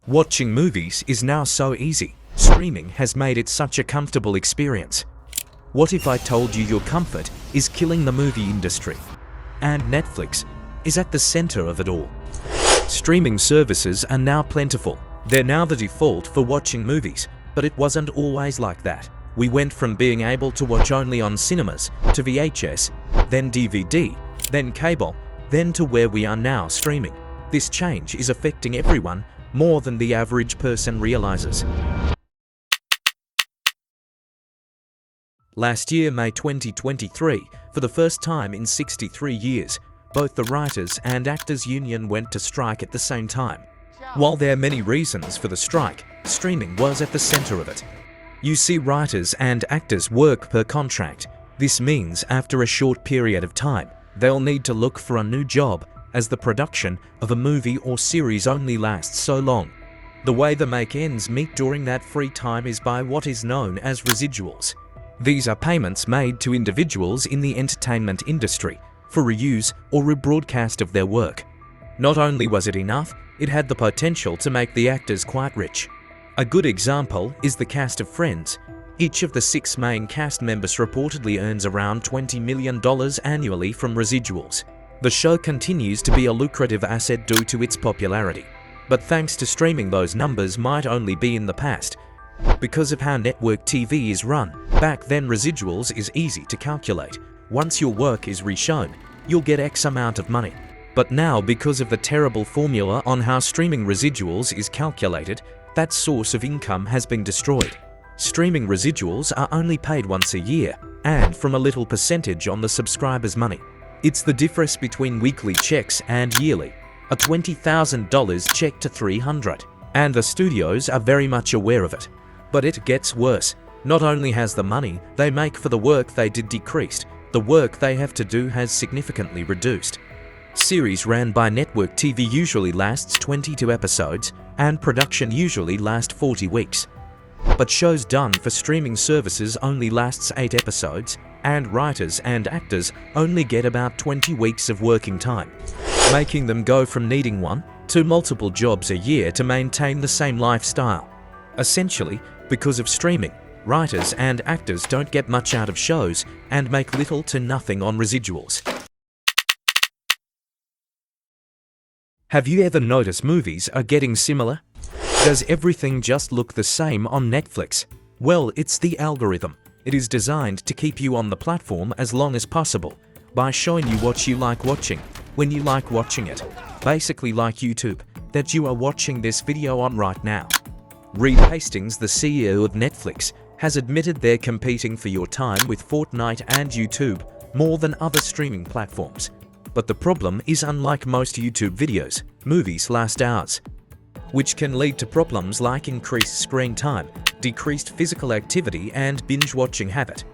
Watching movies is now so easy. Streaming has made it such a comfortable experience. What if I told you your comfort is killing the movie industry? And Netflix is at the center of it all. Streaming services are now plentiful. They're now the default for watching movies, but it wasn't always like that. We went from being able to watch only on cinemas to VHS, then DVD, then cable, then to where we are now streaming. This change is affecting everyone more than the average person realizes. Last year, May 2023, for the first time in 63 years, both the Writers and Actors Union went to strike at the same time. While there are many reasons for the strike, streaming was at the center of it. You see, writers and actors work per contract. This means after a short period of time, they'll need to look for a new job, as the production of a movie or series only lasts so long. The way they make ends meet during that free time is by what is known as residuals. These are payments made to individuals in the entertainment industry for reuse or rebroadcast of their work. Not only was it enough, it had the potential to make the actors quite rich. A good example is the cast of Friends. Each of the 6 main cast members reportedly earns around $20 million annually from residuals. The show continues to be a lucrative asset due to its popularity. But thanks to streaming, those numbers might only be in the past. Because of how network TV is run, back then residuals is easy to calculate. Once your work is reshown, you'll get X amount of money. But now, because of the terrible formula on how streaming residuals is calculated, that source of income has been destroyed. Streaming residuals are only paid once a year, and from a little percentage on the subscriber's money. It's the difference between weekly checks and yearly. A $20,000 check to $300,000. And the studios are very much aware of it. But it gets worse. Not only has the money they make for the work they did decreased, the work they have to do has significantly reduced. Series ran by network TV usually lasts 22 episodes, and production usually lasts 40 weeks. But shows done for streaming services only lasts 8 episodes, and writers and actors only get about 20 weeks of working time, making them go from needing 1 to multiple jobs a year to maintain the same lifestyle. Essentially, because of streaming, writers and actors don't get much out of shows and make little to nothing on residuals. Have you ever noticed movies are getting similar? Does everything just look the same on Netflix? Well, it's the algorithm. It is designed to keep you on the platform as long as possible by showing you what you like watching, when you like watching it. Basically like YouTube, that you are watching this video on right now. Reed Hastings, the CEO of Netflix, has admitted they're competing for your time with Fortnite and YouTube more than other streaming platforms. But the problem is, unlike most YouTube videos, movies last hours, which can lead to problems like increased screen time, decreased physical activity, and binge-watching habit.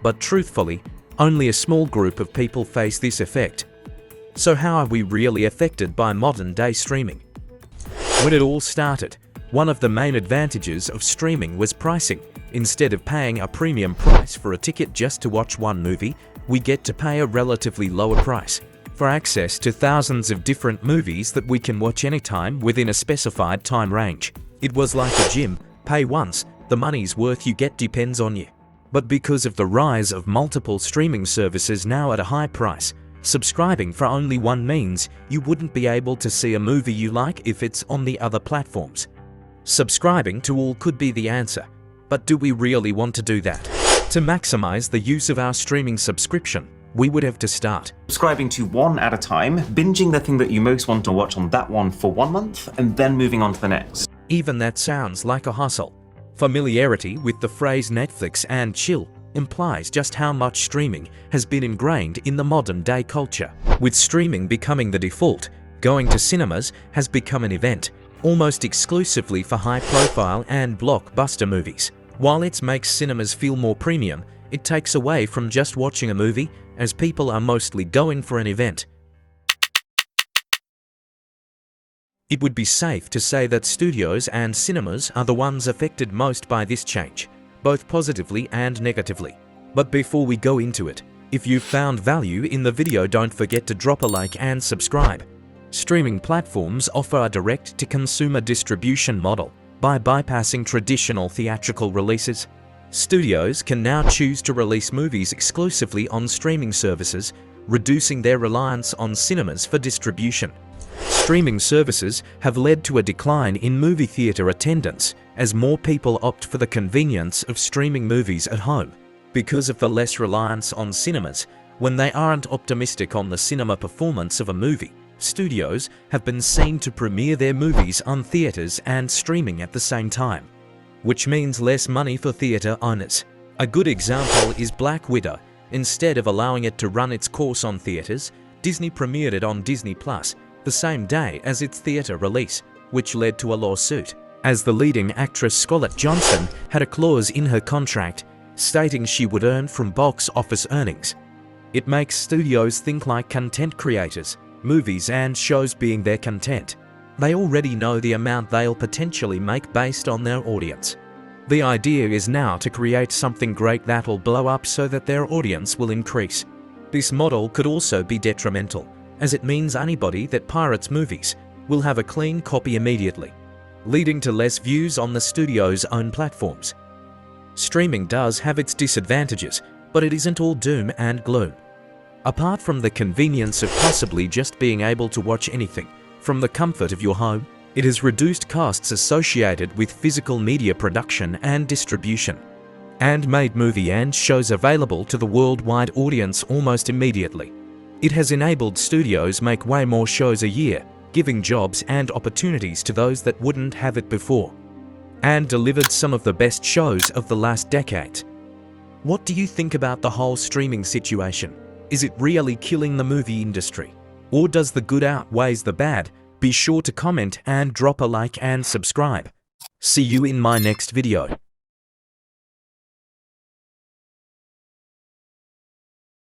But truthfully, only a small group of people face this effect. So how are we really affected by modern-day streaming? When it all started, one of the main advantages of streaming was pricing. Instead of paying a premium price for a ticket just to watch one movie, we get to pay a relatively lower price for access to thousands of different movies that we can watch anytime within a specified time range. It was like a gym, pay once, the money's worth you get depends on you. But because of the rise of multiple streaming services now at a high price, subscribing for only one means you wouldn't be able to see a movie you like if it's on the other platforms. Subscribing to all could be the answer, but do we really want to do that? To maximize the use of our streaming subscription, we would have to start subscribing to one at a time, binging the thing that you most want to watch on that one for 1 month, and then moving on to the next. Even that sounds like a hustle. Familiarity with the phrase Netflix and chill implies just how much streaming has been ingrained in the modern-day culture. With streaming becoming the default, going to cinemas has become an event, almost exclusively for high-profile and blockbuster movies. While it makes cinemas feel more premium, it takes away from just watching a movie, as people are mostly going for an event. It would be safe to say that studios and cinemas are the ones affected most by this change, both positively and negatively. But before we go into it, if you've found value in the video, don't forget to drop a like and subscribe. Streaming platforms offer a direct-to-consumer distribution model. By bypassing traditional theatrical releases, studios can now choose to release movies exclusively on streaming services, reducing their reliance on cinemas for distribution. Streaming services have led to a decline in movie theater attendance as more people opt for the convenience of streaming movies at home. Because of the less reliance on cinemas, when they aren't optimistic on the cinema performance of a movie, studios have been seen to premiere their movies on theaters and streaming at the same time, which means less money for theater owners. A good example is Black Widow. Instead of allowing it to run its course on theaters, Disney premiered it on Disney Plus the same day as its theater release, which led to a lawsuit, as the leading actress Scarlett Johansson had a clause in her contract stating she would earn from box office earnings. It makes studios think like content creators, movies and shows being their content. They already know the amount they'll potentially make based on their audience. The idea is now to create something great that'll blow up so that their audience will increase. This model could also be detrimental, as it means anybody that pirates movies will have a clean copy immediately, leading to less views on the studio's own platforms. Streaming does have its disadvantages, but it isn't all doom and gloom. Apart from the convenience of possibly just being able to watch anything from the comfort of your home, it has reduced costs associated with physical media production and distribution, and made movie and shows available to the worldwide audience almost immediately. It has enabled studios make way more shows a year, giving jobs and opportunities to those that wouldn't have it before, and delivered some of the best shows of the last decade. What do you think about the whole streaming situation? Is it really killing the movie industry? Or does the good outweighs the bad? Be sure to comment and drop a like and subscribe. See you in my next video.